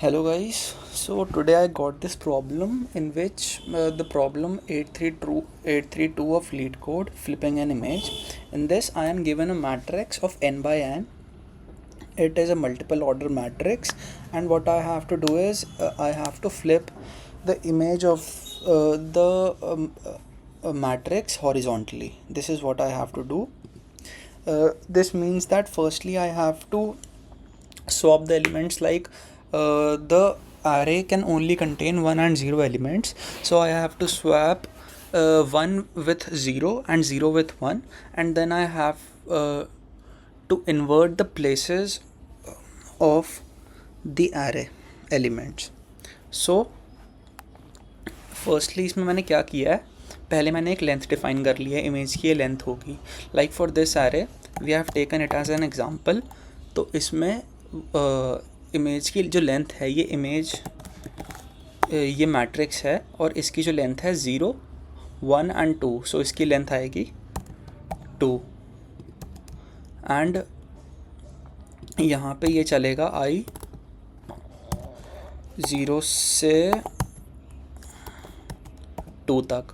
Hello guys, so today I got this problem in which the problem 832 of lead code flipping an image. In this I am given a matrix of n by n. It is a multiple order matrix, and what I have to do is I have to flip the image of the matrix horizontally. This is what I have to do. This means that firstly I have to swap the elements, like the array can only contain 1 and 0 elements, so I have to swap 1 with 0 and 0 with 1, and then I have to invert the places of the array elements. So firstly इसमें मैंने क्या किया है, पहले मैंने एक length define कर लिया है, इमेज की ये लेंथ होगी. Like for this array we have taken it as an example. तो इसमें इमेज की जो लेंथ है, ये इमेज ये मैट्रिक्स है और इसकी जो लेंथ है 0, 1 एंड 2. सो इसकी लेंथ आएगी 2. एंड यहाँ पे ये चलेगा आई 0 से 2 तक.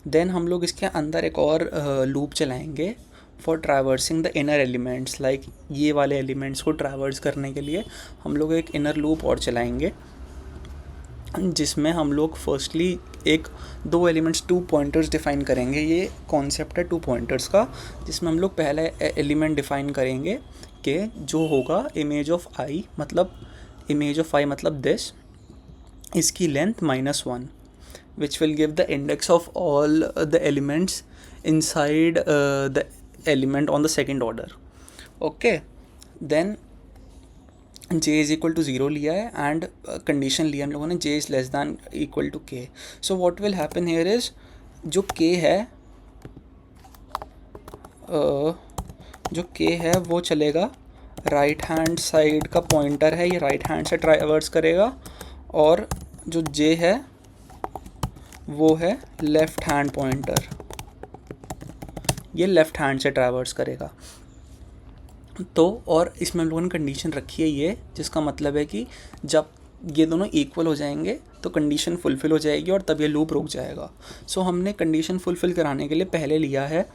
देन हम लोग इसके अंदर एक और लूप चलाएंगे for traversing the inner elements. Like ये वाले एलिमेंट्स को ट्रैवर्स करने के लिए हम लोग एक इनर लूप और चलाएंगे, जिसमें हम लोग फर्स्टली एक 2 एलिमेंट्स 2 पॉइंटर्स डिफ़ाइन करेंगे. ये कॉन्सेप्ट है 2 पॉइंटर्स का, जिसमें हम लोग पहला एलिमेंट डिफ़ाइन करेंगे कि जो होगा इमेज ऑफ आई मतलब दिस, इसकी length -1, which will give the index of all the elements inside the element on the second order. Okay, then j is equal to 0 लिया है एंड कंडीशन लिया हम लोगों ने j is less than equal to k. So what will happen here is जो k है वो चलेगा राइट हैंड साइड का पॉइंटर है, ये राइट हैंड से ट्राइवर्स करेगा, और जो j है वो है लेफ़्ट हैंड पॉइंटर, ये लेफ़्ट हैंड से ट्रैवर्स करेगा. तो और इसमें हम लोगों ने कंडीशन रखी है ये, जिसका मतलब है कि जब ये दोनों इक्वल हो जाएंगे तो कंडीशन फुलफ़िल हो जाएगी और तब ये लूप रुक जाएगा. सो हमने कंडीशन फुलफ़िल कराने के लिए पहले लिया है,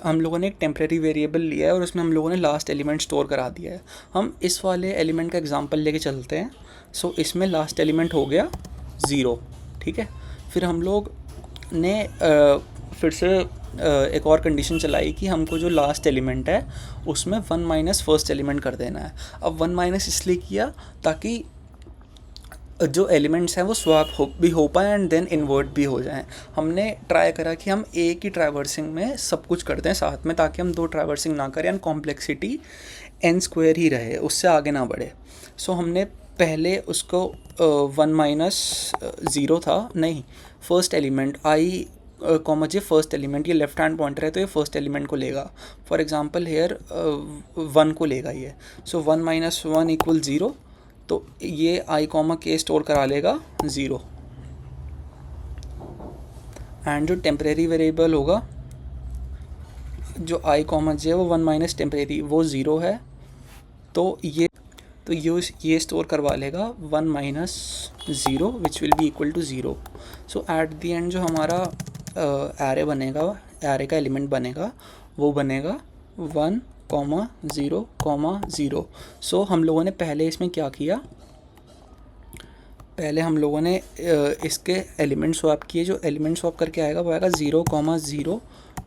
हम लोगों ने एक टेम्प्रेरी वेरिएबल लिया है और उसमें हम लोगों ने लास्ट एलिमेंट स्टोर करा दिया है. हम इस वाले एलिमेंट का एग्जांपल लेके चलते हैं. सो इसमें लास्ट एलिमेंट हो गया 0, ठीक है. फिर हम लोग ने फिर से एक और कंडीशन चलाई कि हमको जो लास्ट एलिमेंट है उसमें 1 माइनस फर्स्ट एलिमेंट कर देना है. अब 1 माइनस इसलिए किया ताकि जो एलिमेंट्स हैं वो स्वैप भी हो पाए एंड देन इन्वर्ट भी हो जाएं. हमने ट्राई करा कि हम एक ही ट्रैवर्सिंग में सब कुछ करते हैं साथ में, ताकि हम 2 ट्रैवर्सिंग ना करें एंड कॉम्प्लेक्सिटी n² ही रहे, उससे आगे ना बढ़े. सो हमने पहले उसको 1 माइनस 0 था, नहीं, first element I j first element, ये लेफ्ट हैंड पॉइंटर है तो ये फर्स्ट एलिमेंट को लेगा. फॉर एग्जांपल हेयर 1 को लेगा ये. सो 1 माइनस 1 इक्वल 0, तो ये आई k स्टोर करा लेगा 0. एंड जो टेम्परेरी वेरिएबल होगा, जो आई j है वो 1 माइनस टेम्परेरी वो 0 है, तो ये स्टोर करवा लेगा 1 minus 0 which will be equal to 0. So at the end जो हमारा एरे बनेगा, एरे का एलिमेंट बनेगा, वो बनेगा 1, 0, 0. सो हम लोगों ने पहले इसमें क्या किया, पहले हम लोगों ने इसके एलिमेंट स्वैप किए. जो एलिमेंट स्वैप करके आएगा वो आएगा 0, 0,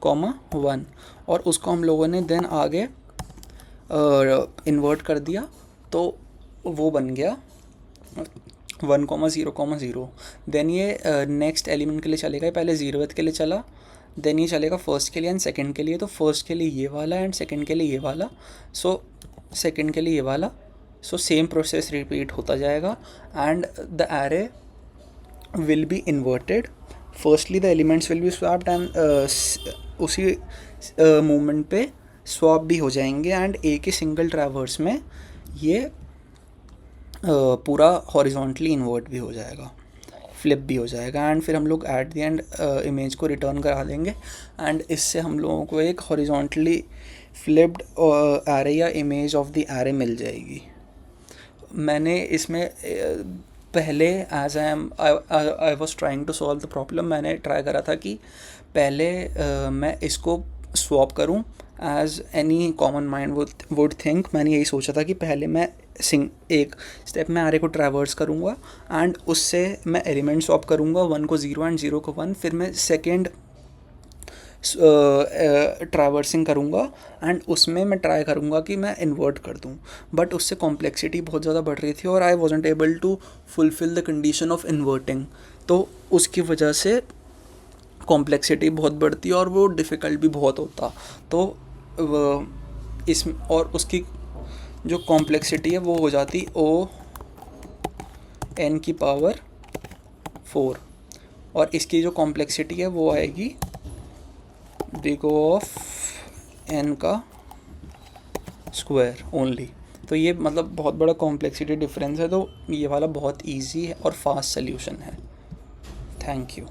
1, और उसको हम लोगों ने देन आगे इन्वर्ट कर दिया, तो वो बन गया 1, 0, 0. देन ये नेक्स्ट एलिमेंट के लिए चलेगा, पहले 0th के लिए चला, देन ये चलेगा फर्स्ट के लिए एंड सेकंड के लिए. तो फर्स्ट के लिए ये वाला एंड सेकंड के लिए ये वाला, सो सेकंड के लिए ये वाला. सो सेम प्रोसेस रिपीट होता जाएगा and the array will be inverted. Firstly the elements will be swapped and उसी मूवमेंट पे स्वैप भी हो जाएंगे एंड एक ही सिंगल ट्रैवर्स में ये पूरा हॉरिजॉन्टली इन्वर्ट भी हो जाएगा, फ्लिप भी हो जाएगा. एंड फिर हम लोग एट द एंड इमेज को रिटर्न करा देंगे एंड इससे हम लोगों को एक हॉरिजॉन्टली फ्लिप्ड एरे या इमेज ऑफ द एरे मिल जाएगी. मैंने इसमें पहले as I was trying to solve the problem, मैंने ट्राई करा था कि पहले मैं इसको स्वॉप करूं as any common mind would think. मैंने यही सोचा था कि पहले मैं एक स्टेप में आरे को ट्रैवर्स करूंगा एंड उससे मैं एलिमेंट स्वॉप करूंगा, 1 को 0 एंड 0 को 1। फिर मैं सेकेंड ट्रैवर्सिंग करूँगा एंड उसमें मैं ट्राई करूँगा कि मैं इन्वर्ट कर दूँ, बट उससे कॉम्प्लेक्सिटी बहुत ज़्यादा बढ़ रही थी और I wasn't able to fulfil the condition of inverting. तो उसकी वजह से कॉम्प्लेक्सिटी बहुत बढ़ती और वो डिफ़िकल्ट भी बहुत होता। तो इस और उसकी जो कॉम्प्लेक्सिटी है वो हो जाती n की पावर 4 और इसकी जो कॉम्प्लेक्सिटी है वो आएगी बिग ऑफ n का स्क्वायर ओनली। तो ये मतलब बहुत बड़ा कॉम्प्लेक्सिटी डिफरेंस है, तो ये वाला बहुत इजी है और फास्ट सोल्यूशन है। Thank you.